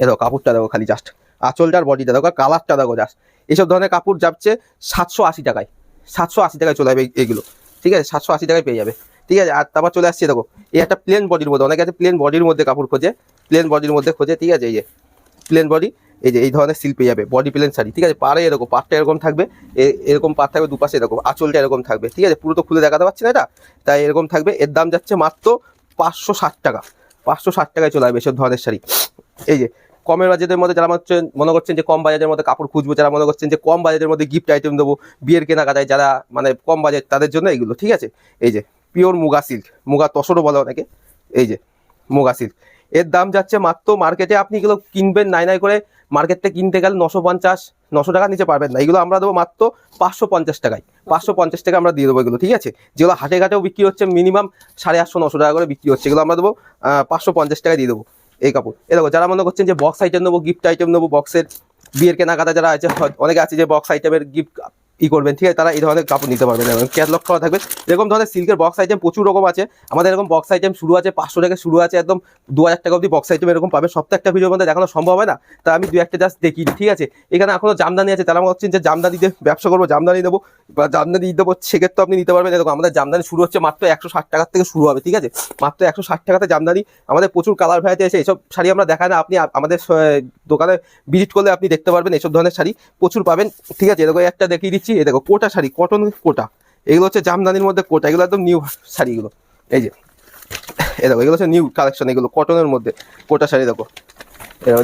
এ দেখো কাপড়টা দেখো খালি জাস্ট, আঁচলটার বডিটা দেখো, কালারটা দেখো জাস্ট। এইসব ধরনের কাপড় যাচ্ছে 780 টাকায়, 780 টাকায় চলে যাবে এইগুলো, ঠিক আছে, 780 টাকায় পেয়ে যাবে, ঠিক আছে। আর তারপর চলে আসছে দেখো, এই একটা প্লেন বডির মধ্যে, অনেকে আছে প্লেন বডির মধ্যে কাপড় খোঁজে, প্লেন বডির মধ্যে খোঁজে, ঠিক আছে। এই যে প্লেন বডি, এই যে এই ধরনের সিল পেয়ে যাবে, বডি প্লেন শাড়ি, ঠিক আছে। পাড়ে এরকম পাটটা এরকম থাকবে, এরকম পাট থাকবে দুপাশে, এরকম আঁচলটা এরকম থাকবে, ঠিক আছে। পুরো তো খুলে দেখাতে পারছি না এটা, তাই এরকম থাকবে। এর দাম যাচ্ছে মাত্র 560 টাকা, 560 টাকায় চলে আসবে এসব ধরনের শাড়ি। এই যে কমের বাজেটের মধ্যে যারা মনে করছেন যে কম বাজেটের মধ্যে কাপড় খুঁজবো, যারা মনে করছেন যে কম বাজেটের মধ্যে গিফট আইটেম দেবো, বিয়ের কেনাকাটায় যারা মানে কম বাজেট, তাদের জন্য এগুলো, ঠিক আছে। এই যে পিওর মুগা সিল্ক, মুগা তসরও বলে অনেকে, এই যে মুগা সিল্ক। এর দাম যাচ্ছে মাত্র, মার্কেটে আপনি এগুলো কিনবেন নাই নাই করে, মার্কেটে কিনতে গেলে 950-900 টাকার নিচে পারবেন না। এগুলো আমরা দেবো মাত্র 550 টাকায়, 550 টাকা আমরা দিয়ে দেবো এগুলো, ঠিক আছে। যেগুলো হাটে ঘাটেও বিক্রি হচ্ছে মিনিমাম 850-900 টাকা করে বিক্রি হচ্ছে, এগুলো আমরা দেবো 550 টাকায় দিয়ে দেবো এই কাপড়। এ দেখো যারা মনে করছেন যে বক্স আইটেম নেবো, গিফট আইটেম নেবো, বক্সের বিয়ের কেনাকাটা যারা আছে, অনেকে আছে যে বক্স আইটেমের গিফট করবেন, ঠিক আছে, তারা এই ধরনের কাপড় নিতে পারবেন। এবং ক্যাটলগ করা থাকবে, এরকম ধরনের সিল্কের বক্স আইটেম প্রচুর রকম আছে আমাদের। এরকম বক্স আইটেম শুরু আছে 500 টাকা, শুরু আছে একদম 2000 টাকা অবধি বক্স আইটেম এরকম পাবে। সপ্তাহে একটা ভিডিওর মধ্যে দেখানো সম্ভব হয় না, তা আমি দু একটা জাস্ট দেখি, ঠিক আছে। এখানে এখনো জামদানি আছে, তারা মনে হচ্ছেন যে জামদানি দিয়ে ব্যবসা করবো, জামদানি দেবো বা জামদানি দেবো, সেক্ষেত্রে আপনি নিতে পারবেন। এরকম আমাদের জামদানি শুরু হচ্ছে মাত্র 160 টাকার থেকে শুরু হবে, ঠিক আছে। মাত্র 160 টাকাতে জামদানি, আমাদের প্রচুর কালার ভ্যারাইটি আছে। এইসব শাড়ি আমরা দেখাই না, আপনি আমাদের দোকানে ভিজিট করলে আপনি দেখতে পারবেন, এইসব ধরনের শাড়ি প্রচুর পাবেন, ঠিক আছে। এরকম একটা দেখিয়ে দিচ্ছি, এই দেখো কোটা শাড়ি, কটন কোটা, এগুলো হচ্ছে জামদানির মধ্যে কোটা, এগুলো একদম নিউ শাড়িগুলো। এই যে এই দেখো এগুলো হচ্ছে নিউ কালেকশন, এগুলো কটনের মধ্যে কোটা শাড়ি দেখো,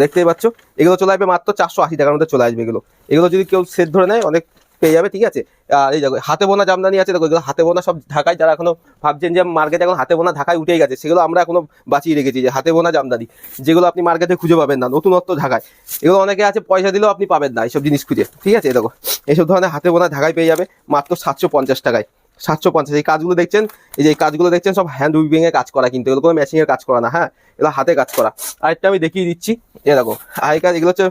দেখতেই পাচ্ছ। এগুলো চলে আসবে মাত্র 480 টাকার মধ্যে চলে আসবে এগুলো। এগুলো যদি কেউ সেট ধরে নেয় অনেক পেয়ে যাবে, ঠিক আছে। আর এই দেখো হাতে বোনা জামদানি আছে, দেখো এগুলো হাতে বোনা সব ঢাকায়, যারা এখনো ভাবছেন যে মার্কেটে এখন হাতে বোনা ঢাকায় উঠেই গেছে, সেগুলো আমরা এখনো বাঁচিয়ে রেখেছি, যে হাতে বোনা জামদানি, যেগুলো আপনি মার্কেটে খুঁজে পাবেন না, নতুনত্ব ঢাকায়। এগুলো অনেকে আছে পয়সা দিলেও আপনি পাবেন না এইসব জিনিস খুঁজে, ঠিক আছে। দেখো এইসব ধরনের হাতে বোনা ঢাকায় পেয়ে যাবে মাত্র 750 টাকায়, 750। এই কাজগুলো দেখছেন, এই যে এই কাজগুলো দেখছেন সব হ্যান্ড উইভিং এর কাজ করা, কিন্তু এগুলো কোনো মেশিং এর কাজ করা না, হ্যাঁ, এগুলো হাতে কাজ করা। আরেকটা আমি দেখিয়ে দিচ্ছি, এ দেখো হাই কাজ, এগুলো হচ্ছে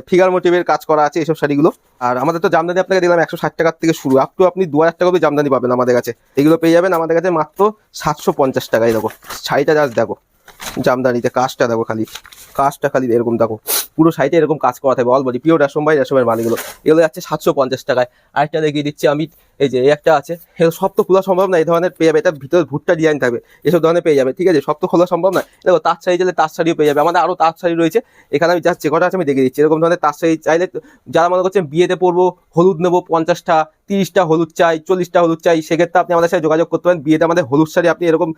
ফিগার মোটিভের কাজ করা আছে এইসব শাড়িগুলো। আর আমাদের তো জামদানি আপনাকে দিলাম 160 টাকার থেকে শুরু, আপ টু আপনি 2000 টাকা অবধি জামদানি পাবেন আমাদের কাছে। এগুলো পেয়ে যাবেন আমাদের কাছে মাত্র 750 টাকায়। দেখো শাড়িটা জাস্ট দেখো, জামদানিতে কাজটা দেখো, খালি কাজটা খালি এরকম দেখো, পুরো সাইডে এরকম কাজ করা থাকবে, অল বডি পিওর রেশম বাই রেশমের মাল। এগুলো যাচ্ছে 750 টাকায়। আরেকটা দেখিয়ে দিচ্ছি আমি, এই যে এই একটা আছে, এগুলো সব তো খোলা সম্ভব না, এই ধরনের পেয়ে যাবে, এটার ভিতরে ভুট্টা ডিজাইন থাকবে, এসব ধরনের পেয়ে যাবে, ঠিক আছে। সব তো খোলা সম্ভব না। দেখো তাঁত শাড়ি চাইলে তাঁত শাড়িও পেয়ে যাবে, আমাদের আরও তাঁত শাড়ি রয়েছে এখানে, আমি জাস্ট যে কটা আছে আমি দেখিয়ে দিচ্ছি। এরকম ধরনের তাঁত শাড়ি চাইলে, যারা মনে করছেন বিয়েতে পরবো, হলুদ নেবো 50টা 30টা হলুদ চাই, 40টা হলুদ চাই, সেক্ষেত্রে আপনি আমাদের সাথে যোগাযোগ করতে পারেন। বিয়েতে আমাদের হলুদ শাড়ি আপনি এরকম